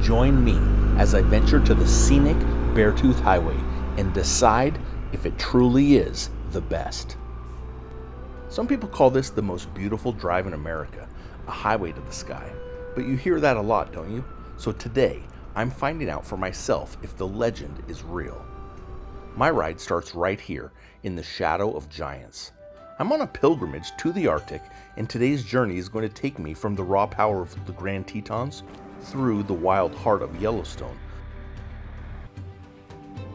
Join me as I venture to the scenic Beartooth Highway and decide if it truly is the best. Some people call this the most beautiful drive in America, a highway to the sky. But you hear that a lot, don't you? So today, I'm finding out for myself if the legend is real. My ride starts right here in the shadow of giants. I'm on a pilgrimage to the Arctic, and today's journey is going to take me from the raw power of the Grand Tetons through the wild heart of Yellowstone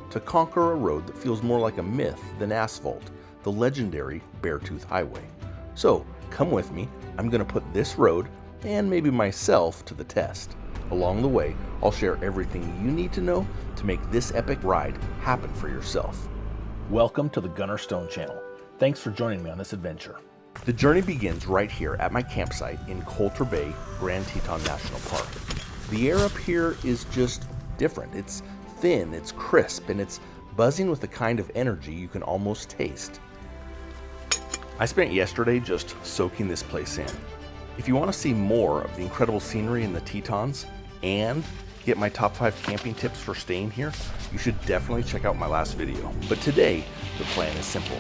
to conquer a road that feels more like a myth than asphalt, the legendary Beartooth Highway. So come with me, I'm going to put this road, and maybe myself, to the test. Along the way, I'll share everything you need to know to make this epic ride happen for yourself. Welcome to the Gunner Stone channel. Thanks for joining me on this adventure. The journey begins right here at my campsite in Coulter Bay, Grand Teton National Park. The air up here is just different. It's thin, it's crisp, and it's buzzing with the kind of energy you can almost taste. I spent yesterday just soaking this place in. If you want to see more of the incredible scenery in the Tetons and get my top 5 camping tips for staying here, you should definitely check out my last video. But today, the plan is simple,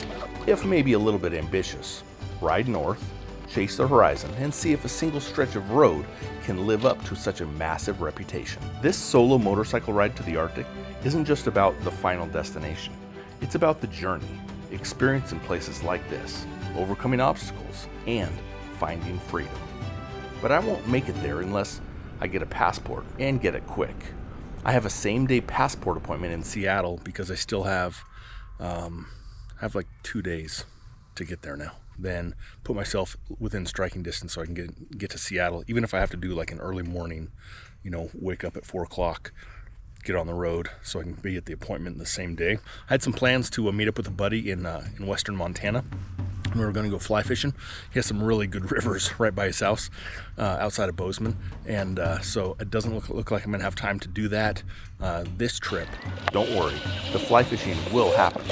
if maybe a little bit ambitious. Ride north, chase the horizon, and see if a single stretch of road can live up to such a massive reputation. This solo motorcycle ride to the Arctic isn't just about the final destination. It's about the journey, experiencing places like this, overcoming obstacles, and finding freedom. But I won't make it there unless I get a passport, and get it quick. I have a same-day passport appointment in Seattle because I still have like 2 days to get there now. Then put myself within striking distance so I can get to Seattle, even if I have to do like an early morning, wake up at 4 o'clock, get on the road so I can be at the appointment the same day. I had some plans to meet up with a buddy in western Montana. We were going to go fly fishing. He has some really good rivers right by his house outside of Bozeman, and so it doesn't look like I'm going to have time to do that this trip. Don't worry, the fly fishing will happen.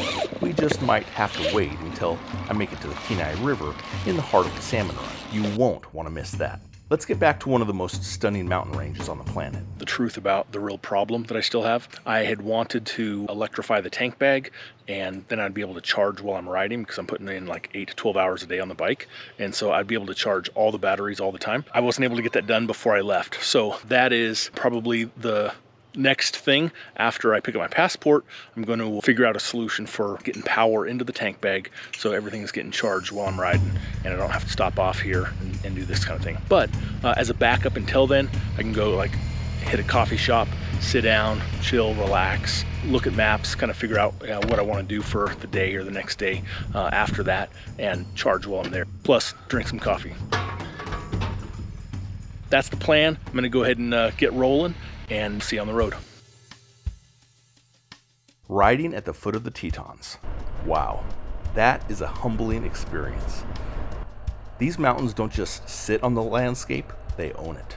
We just might have to wait until I make it to the Kenai River in the heart of the salmon run. You won't want to miss that. Let's get back to one of the most stunning mountain ranges on the planet. The truth about the real problem that I still have, I had wanted to electrify the tank bag, and then I'd be able to charge while I'm riding because I'm putting in like 8 to 12 hours a day on the bike. And so I'd be able to charge all the batteries all the time. I wasn't able to get that done before I left. So that is probably the next thing. After I pick up my passport, I'm going to figure out a solution for getting power into the tank bag so everything's getting charged while I'm riding and I don't have to stop off here and do this kind of thing. But as a backup until then, I can go like hit a coffee shop, sit down, chill, relax, look at maps, kind of figure out what I want to do for the day or the next day after that, and charge while I'm there. Plus drink some coffee. That's the plan. I'm going to go ahead and get rolling and see you on the road. Riding at the foot of the Tetons. Wow, that is a humbling experience. These mountains don't just sit on the landscape, they own it.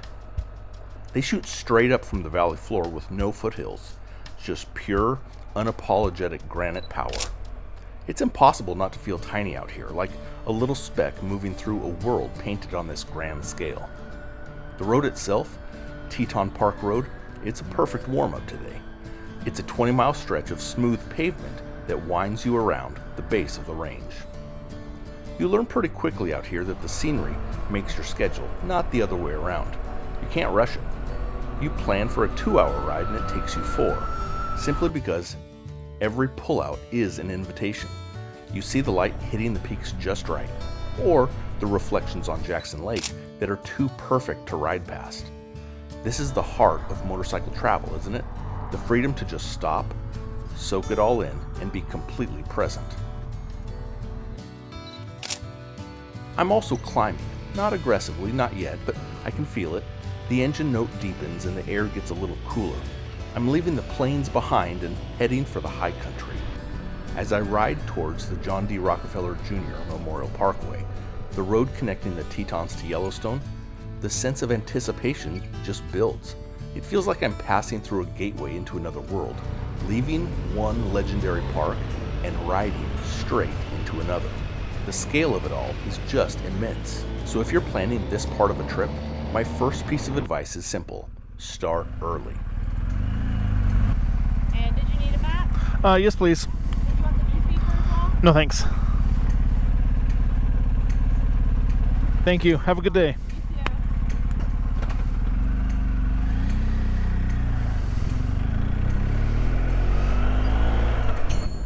They shoot straight up from the valley floor with no foothills, just pure, unapologetic granite power. It's impossible not to feel tiny out here, like a little speck moving through a world painted on this grand scale. The road itself, Teton Park Road, it's a perfect warm-up today. It's a 20-mile stretch of smooth pavement that winds you around the base of the range. You learn pretty quickly out here that the scenery makes your schedule, not the other way around. You can't rush it. You plan for a 2-hour ride and it takes you 4, simply because every pullout is an invitation. You see the light hitting the peaks just right, or the reflections on Jackson Lake that are too perfect to ride past. This is the heart of motorcycle travel, isn't it? The freedom to just stop, soak it all in, and be completely present. I'm also climbing, not aggressively, not yet, but I can feel it. The engine note deepens and the air gets a little cooler. I'm leaving the plains behind and heading for the high country. As I ride towards the John D. Rockefeller Jr. Memorial Parkway, the road connecting the Tetons to Yellowstone, the sense of anticipation just builds. It feels like I'm passing through a gateway into another world, leaving one legendary park and riding straight into another. The scale of it all is just immense. So if you're planning this part of a trip, my first piece of advice is simple. Start early. And did you need a map? Yes, please. Did you want the newspaper as well? No, thanks. Thank you. Have a good day. You too.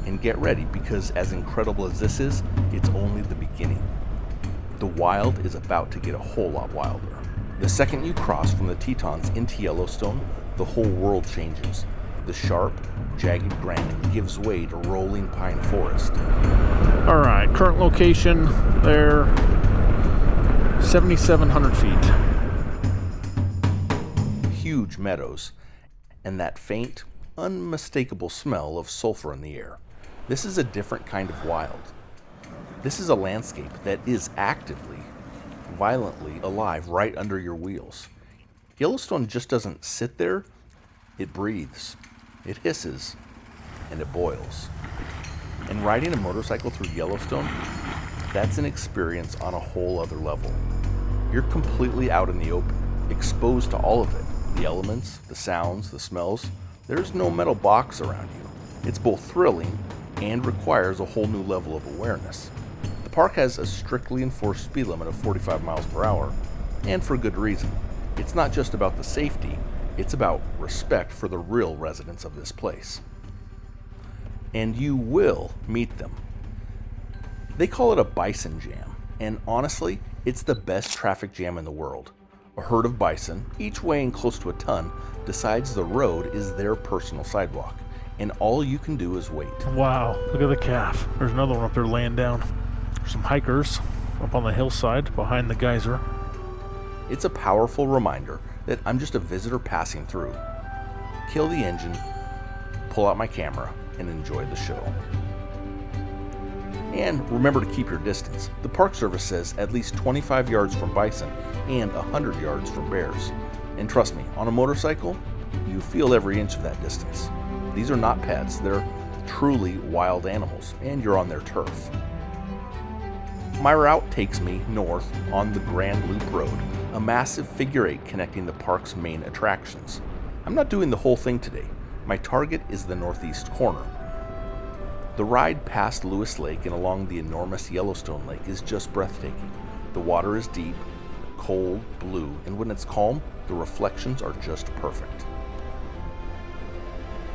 And get ready, because as incredible as this is, it's only the beginning. The wild is about to get a whole lot wilder. The second you cross from the Tetons into Yellowstone, the whole world changes. The sharp, jagged granite gives way to rolling pine forest. All right, current location there, 7,700 feet. Huge meadows, and that faint, unmistakable smell of sulfur in the air. This is a different kind of wild. This is a landscape that is actively, violently alive right under your wheels. Yellowstone just doesn't sit there, it breathes, it hisses, and it boils. And riding a motorcycle through Yellowstone, that's an experience on a whole other level. You're completely out in the open, exposed to all of it. The elements, the sounds, the smells. There's no metal box around you. It's both thrilling and requires a whole new level of awareness. The park has a strictly enforced speed limit of 45 miles per hour, and for good reason. It's not just about the safety, it's about respect for the real residents of this place. And you will meet them. They call it a bison jam, and honestly, it's the best traffic jam in the world. A herd of bison, each weighing close to a ton, decides the road is their personal sidewalk, and all you can do is wait. Wow, look at the calf. There's another one up there laying down. There's some hikers up on the hillside behind the geyser. It's a powerful reminder that I'm just a visitor passing through. Kill the engine, pull out my camera, and enjoy the show. And remember to keep your distance. The Park Service says at least 25 yards from bison and 100 yards from bears. And trust me, on a motorcycle, you feel every inch of that distance. These are not pets, they're truly wild animals, and you're on their turf. My route takes me north on the Grand Loop Road, a massive figure eight connecting the park's main attractions. I'm not doing the whole thing today. My target is the northeast corner. The ride past Lewis Lake and along the enormous Yellowstone Lake is just breathtaking. The water is deep, cold, blue, and when it's calm, the reflections are just perfect.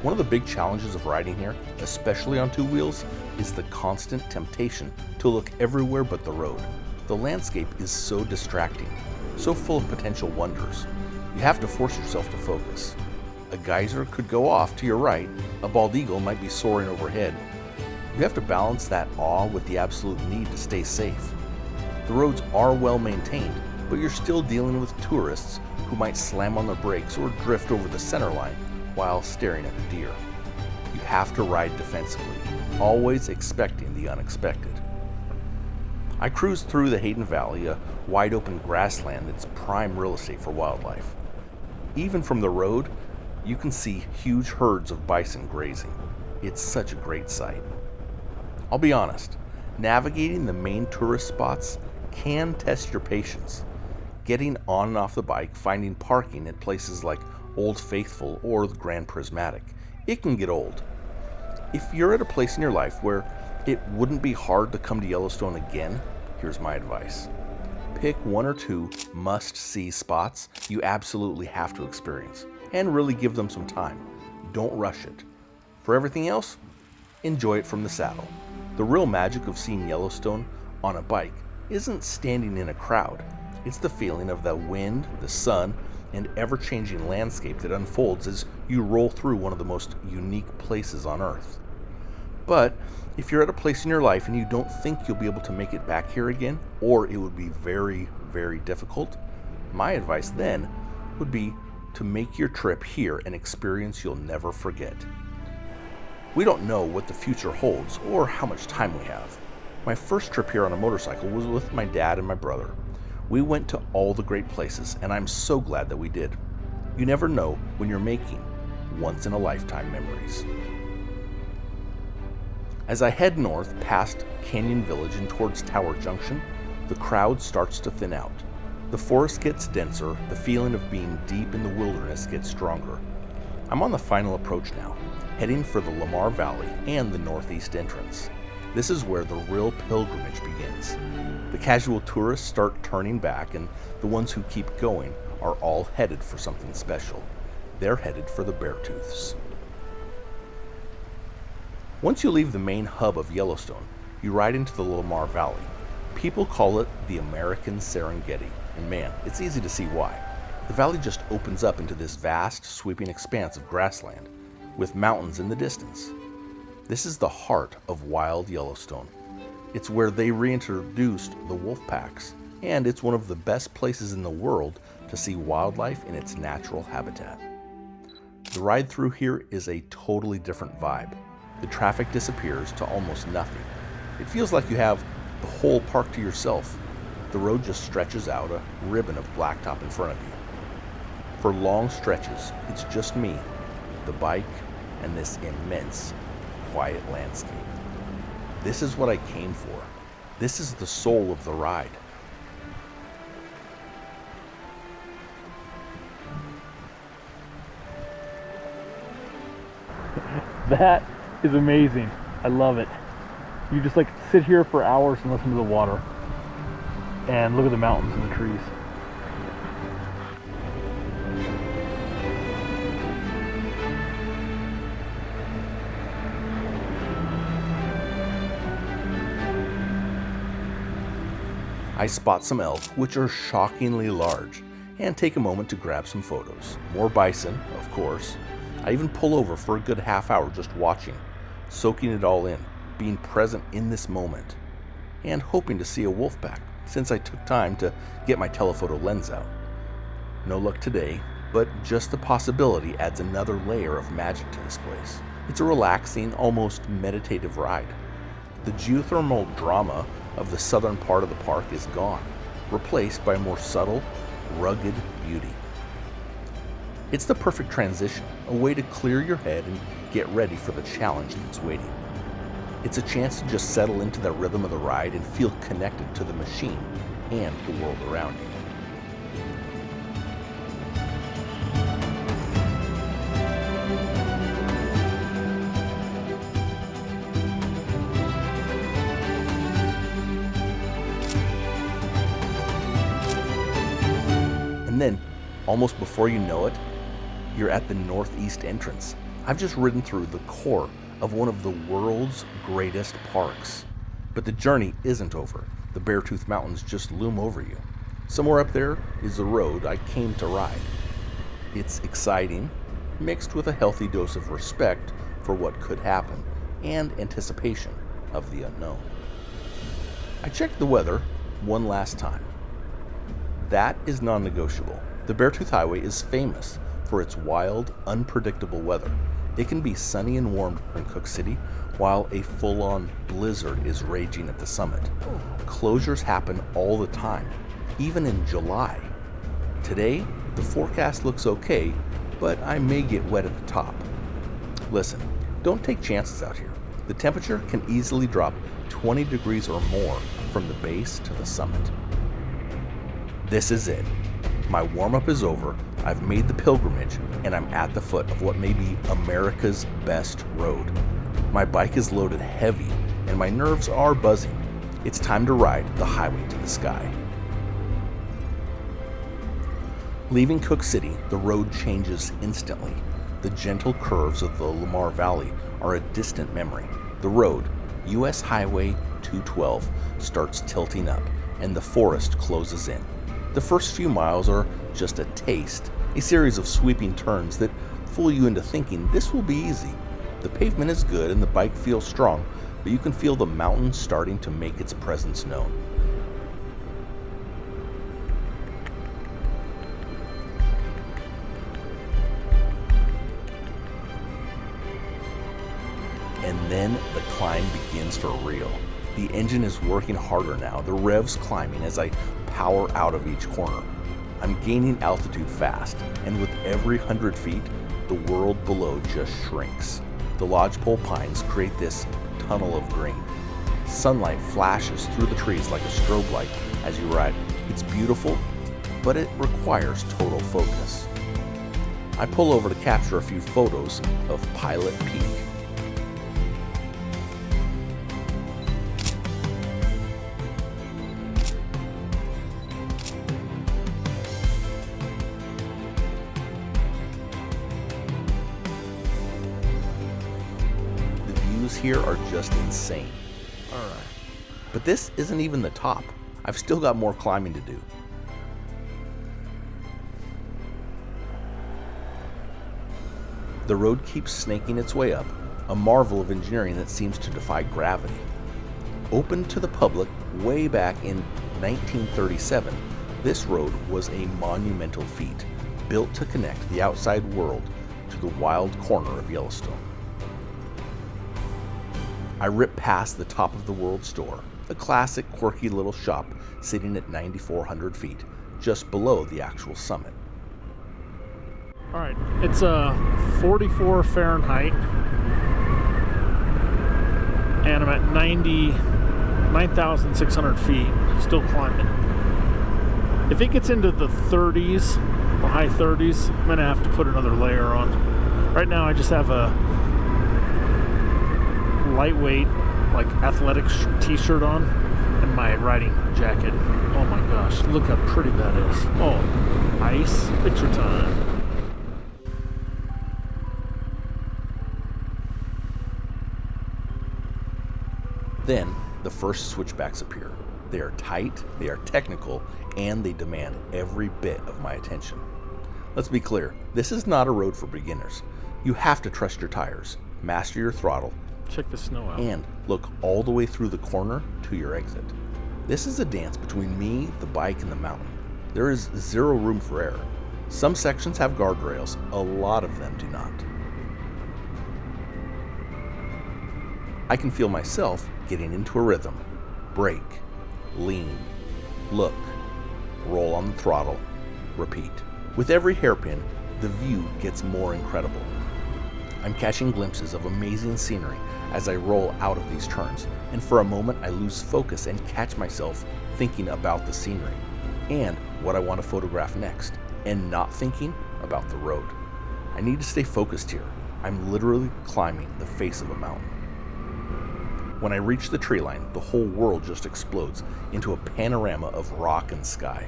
One of the big challenges of riding here, especially on two wheels, is the constant temptation to look everywhere but the road. The landscape is so distracting, so full of potential wonders. You have to force yourself to focus. A geyser could go off to your right, a bald eagle might be soaring overhead. You have to balance that awe with the absolute need to stay safe. The roads are well maintained, but you're still dealing with tourists who might slam on their brakes or drift over the center line while staring at the deer. You have to ride defensively, always expecting the unexpected. I cruised through the Hayden Valley, a wide open grassland that's prime real estate for wildlife. Even from the road, you can see huge herds of bison grazing. It's such a great sight. I'll be honest, navigating the main tourist spots can test your patience. Getting on and off the bike, finding parking at places like Old Faithful or the Grand Prismatic, it can get old. If you're at a place in your life where it wouldn't be hard to come to Yellowstone again, here's my advice. Pick one or two must-see spots you absolutely have to experience, and really give them some time. Don't rush it. For everything else, enjoy it from the saddle. The real magic of seeing Yellowstone on a bike isn't standing in a crowd. It's the feeling of the wind, the sun, and ever-changing landscape that unfolds as you roll through one of the most unique places on Earth. But if you're at a place in your life and you don't think you'll be able to make it back here again, or it would be very, very difficult, my advice then would be to make your trip here an experience you'll never forget. We don't know what the future holds or how much time we have. My first trip here on a motorcycle was with my dad and my brother. We went to all the great places, and I'm so glad that we did. You never know when you're making once-in-a-lifetime memories. As I head north past Canyon Village and towards Tower Junction, the crowd starts to thin out. The forest gets denser, the feeling of being deep in the wilderness gets stronger. I'm on the final approach now, heading for the Lamar Valley and the northeast entrance. This is where the real pilgrimage begins. The casual tourists start turning back, and the ones who keep going are all headed for something special. They're headed for the Beartooths. Once you leave the main hub of Yellowstone, you ride into the Lamar Valley. People call it the American Serengeti, and man, it's easy to see why. The valley just opens up into this vast, sweeping expanse of grassland, with mountains in the distance. This is the heart of wild Yellowstone. It's where they reintroduced the wolf packs, and it's one of the best places in the world to see wildlife in its natural habitat. The ride through here is a totally different vibe. The traffic disappears to almost nothing. It feels like you have the whole park to yourself. The road just stretches out a ribbon of blacktop in front of you. For long stretches, it's just me, the bike, and this immense, quiet landscape. This is what I came for. This is the soul of the ride. That is amazing. I love it. You just like sit here for hours and listen to the water and look at the mountains and the trees. I spot some elk, which are shockingly large, and take a moment to grab some photos. More bison, of course. I even pull over for a good half hour just watching, soaking it all in, being present in this moment, and hoping to see a wolf pack, since I took time to get my telephoto lens out. No luck today, but just the possibility adds another layer of magic to this place. It's a relaxing, almost meditative ride. The geothermal drama of the southern part of the park is gone, replaced by a more subtle, rugged beauty. It's the perfect transition, a way to clear your head and get ready for the challenge that's waiting. It's a chance to just settle into the rhythm of the ride and feel connected to the machine and the world around you. And then, almost before you know it, you're at the northeast entrance. I've just ridden through the core of one of the world's greatest parks. But the journey isn't over. The Beartooth Mountains just loom over you. Somewhere up there is the road I came to ride. It's exciting, mixed with a healthy dose of respect for what could happen and anticipation of the unknown. I checked the weather one last time. That is non-negotiable. The Beartooth Highway is famous for its wild, unpredictable weather. It can be sunny and warm in Cook City, while a full-on blizzard is raging at the summit. Closures happen all the time, even in July. Today, the forecast looks okay, but I may get wet at the top. Listen, don't take chances out here. The temperature can easily drop 20 degrees or more from the base to the summit. This is it. My warm-up is over, I've made the pilgrimage, and I'm at the foot of what may be America's best road. My bike is loaded heavy, and my nerves are buzzing. It's time to ride the highway to the sky. Leaving Cook City, the road changes instantly. The gentle curves of the Lamar Valley are a distant memory. The road, US Highway 212, starts tilting up, and the forest closes in. The first few miles are just a taste, a series of sweeping turns that fool you into thinking this will be easy. The pavement is good and the bike feels strong, but you can feel the mountain starting to make its presence known. And then the climb begins for real. The engine is working harder now, the revs climbing as I power out of each corner. I'm gaining altitude fast, and with every 100 feet, the world below just shrinks. The lodgepole pines create this tunnel of green. Sunlight flashes through the trees like a strobe light as you ride. It's beautiful but it requires total focus. I pull over to capture a few photos of Pilot Peak. The views here are just insane. Alright. But this isn't even the top. I've still got more climbing to do. The road keeps snaking its way up, a marvel of engineering that seems to defy gravity. Opened to the public way back in 1937, this road was a monumental feat, built to connect the outside world to the wild corner of Yellowstone. I rip past the top of the World Store, a classic quirky little shop sitting at 9,400 feet, just below the actual summit. All right, it's 44 Fahrenheit, and I'm at 9,600 feet, still climbing. If it gets into the 30s, the high 30s, I'm gonna have to put another layer on. Right now I just have a lightweight, like athletic t-shirt on and my riding jacket. Oh my gosh, look how pretty that is. Oh, ice picture time. Then, the first switchbacks appear. They are tight, they are technical, and they demand every bit of my attention. Let's be clear, this is not a road for beginners. You have to trust your tires, master your throttle, Check the snow out. and look all the way through the corner to your exit. This is a dance between me, the bike, and the mountain. There is zero room for error. Some sections have guardrails, a lot of them do not. I can feel myself getting into a rhythm. Brake, lean, look, roll on the throttle, repeat. With every hairpin, the view gets more incredible. I'm catching glimpses of amazing scenery as I roll out of these turns, and for a moment I lose focus and catch myself thinking about the scenery and what I want to photograph next, and not thinking about the road. I need to stay focused here. I'm literally climbing the face of a mountain. When I reach the tree line, the whole world just explodes into a panorama of rock and sky.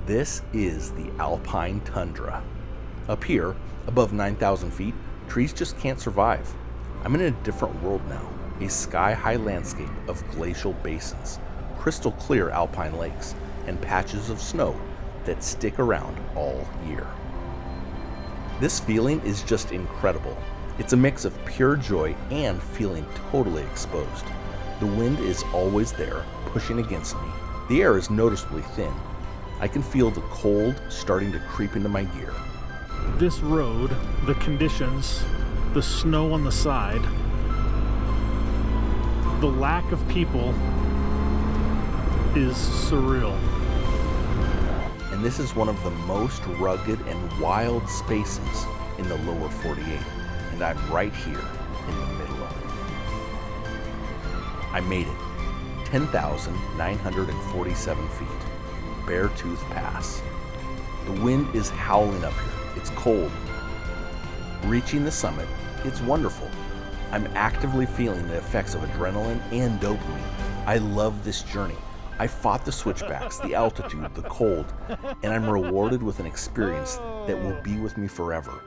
This is the alpine tundra. Up here, above 9,000 feet, trees just can't survive. I'm in a different world now, a sky-high landscape of glacial basins, crystal clear alpine lakes, and patches of snow that stick around all year. This feeling is just incredible. It's a mix of pure joy and feeling totally exposed. The wind is always there, pushing against me. The air is noticeably thin. I can feel the cold starting to creep into my gear. This road, the conditions, the snow on the side, the lack of people is surreal. And this is one of the most rugged and wild spaces in the lower 48. And I'm right here in the middle of it. I made it. 10,947 feet. Beartooth Pass. The wind is howling up here. It's cold. Reaching the summit, it's wonderful. I'm actively feeling the effects of adrenaline and dopamine. I love this journey. I fought the switchbacks, the altitude, the cold, and I'm rewarded with an experience that will be with me forever.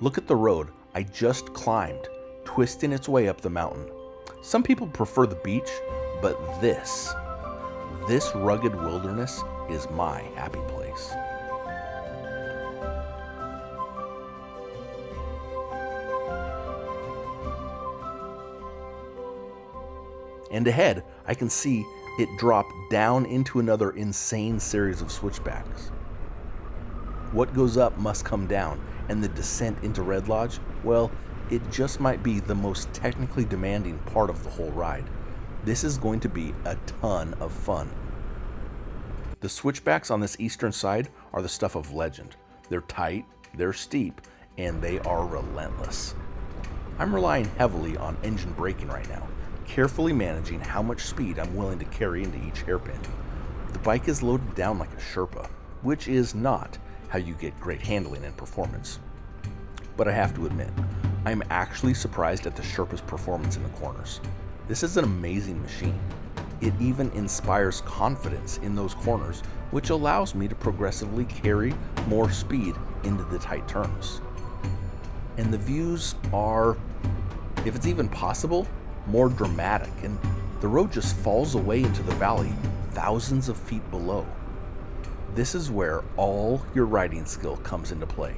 Look at the road I just climbed, twisting its way up the mountain. Some people prefer the beach, but this rugged wilderness is my happy place. And ahead, I can see it drop down into another insane series of switchbacks. What goes up must come down, and the descent into Red Lodge, well, it just might be the most technically demanding part of the whole ride. This is going to be a ton of fun. The switchbacks on this eastern side are the stuff of legend. They're tight, they're steep, and they are relentless. I'm relying heavily on engine braking right now, carefully managing how much speed I'm willing to carry into each hairpin. The bike is loaded down like a Sherpa, which is not how you get great handling and performance. But I have to admit, I'm actually surprised at the Sherpa's performance in the corners. This is an amazing machine. It even inspires confidence in those corners, which allows me to progressively carry more speed into the tight turns. And the views are, if it's even possible, more dramatic, and the road just falls away into the valley thousands of feet below. This is where all your riding skill comes into play.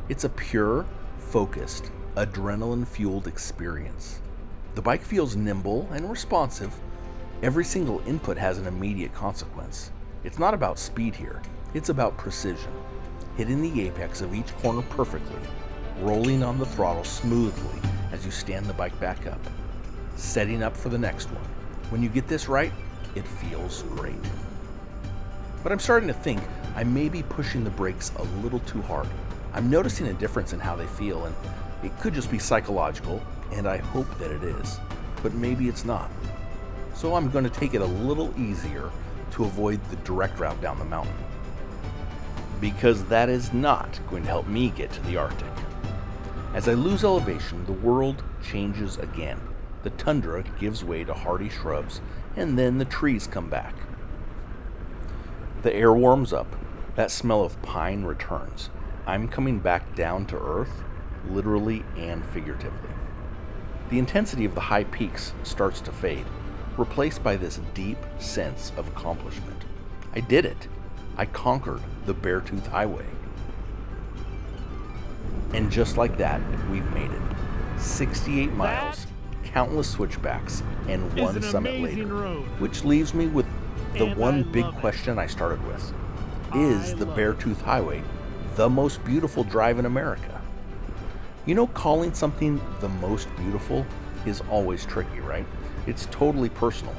It's a pure, focused, adrenaline-fueled experience. The bike feels nimble and responsive. Every single input has an immediate consequence. It's not about speed here, it's about precision. Hitting the apex of each corner perfectly, rolling on the throttle smoothly as you stand the bike back up, setting up for the next one. When you get this right, it feels great. But I'm starting to think I may be pushing the brakes a little too hard. I'm noticing a difference in how they feel, and it could just be psychological, and I hope that it is, but maybe it's not. So I'm going to take it a little easier to avoid the direct route down the mountain, because that is not going to help me get to the Arctic. As I lose elevation, the world changes again. The tundra gives way to hardy shrubs, and then the trees come back. The air warms up. That smell of pine returns. I'm coming back down to earth, literally and figuratively. The intensity of the high peaks starts to fade, replaced by this deep sense of accomplishment. I did it. I conquered the Beartooth Highway. And just like that, we've made it. 68 miles, countless switchbacks, and one summit later, which leaves me with the one big question I started with. Is the Beartooth Highway the most beautiful drive in America? You know, calling something the most beautiful is always tricky, right? It's totally personal.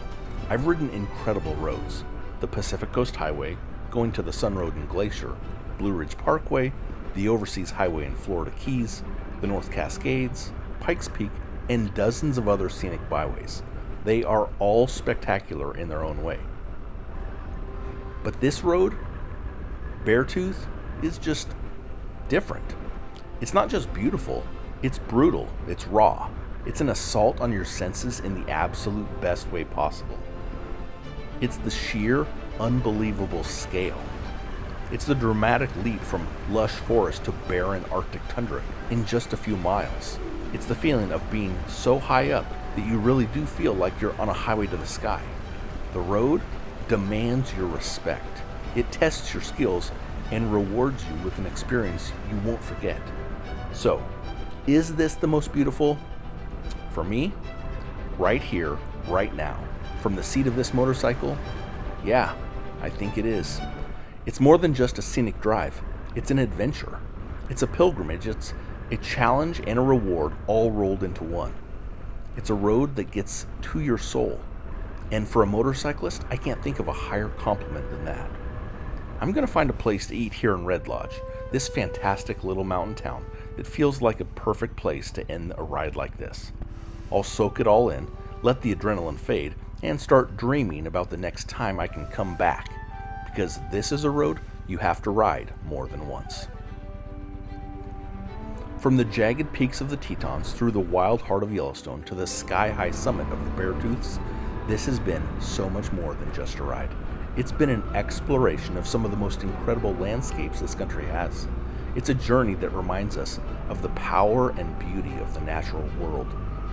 I've ridden incredible roads. The Pacific Coast Highway, going to the Sun Road and Glacier, Blue Ridge Parkway, the Overseas Highway in Florida Keys, the North Cascades, Pikes Peak, and dozens of other scenic byways. They are all spectacular in their own way. But this road, Beartooth, is just different. It's not just beautiful, it's brutal, it's raw. It's an assault on your senses in the absolute best way possible. It's the sheer, unbelievable scale. It's the dramatic leap from lush forest to barren Arctic tundra in just a few miles. It's the feeling of being so high up that you really do feel like you're on a highway to the sky. The road demands your respect. It tests your skills and rewards you with an experience you won't forget. So, is this the most beautiful? For me, right here, right now, from the seat of this motorcycle, yeah, I think it is. It's more than just a scenic drive. It's an adventure. It's a pilgrimage. It's a challenge and a reward all rolled into one. It's a road that gets to your soul. And for a motorcyclist, I can't think of a higher compliment than that. I'm going to find a place to eat here in Red Lodge, this fantastic little mountain town that feels like a perfect place to end a ride like this. I'll soak it all in, let the adrenaline fade, and start dreaming about the next time I can come back, because this is a road you have to ride more than once. From the jagged peaks of the Tetons through the wild heart of Yellowstone to the sky-high summit of the Beartooths, this has been so much more than just a ride. It's been an exploration of some of the most incredible landscapes this country has. It's a journey that reminds us of the power and beauty of the natural world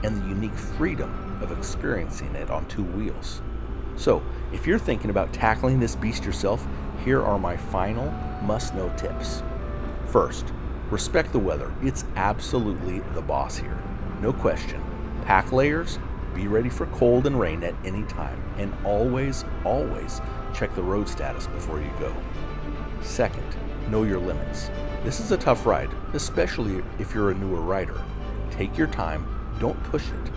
and the unique freedom of experiencing it on two wheels. So, if you're thinking about tackling this beast yourself, here are my final must-know tips. First, respect the weather. It's absolutely the boss here. No question. Pack layers, be ready for cold and rain at any time, and always, always check the road status before you go. Second, know your limits. This is a tough ride, especially if you're a newer rider. Take your time, don't push it,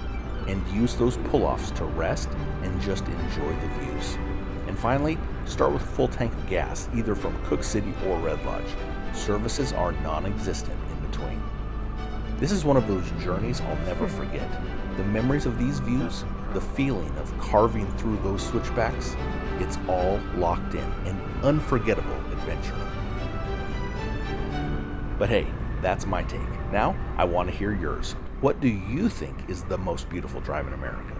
and use those pull-offs to rest and just enjoy the views. And finally, start with a full tank of gas, either from Cook City or Red Lodge. Services are non-existent in between. This is one of those journeys I'll never forget. The memories of these views, the feeling of carving through those switchbacks, it's all locked in, an unforgettable adventure. But hey, that's my take. Now, I want to hear yours. What do you think is the most beautiful drive in America?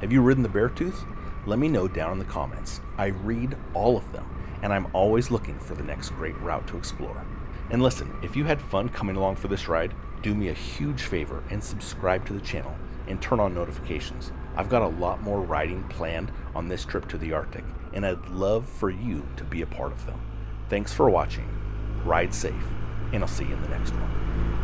Have you ridden the Beartooth? Let me know down in the comments. I read all of them, and I'm always looking for the next great route to explore. And listen, if you had fun coming along for this ride, do me a huge favor and subscribe to the channel and turn on notifications. I've got a lot more riding planned on this trip to the Arctic, and I'd love for you to be a part of them. Thanks for watching, ride safe, and I'll see you in the next one.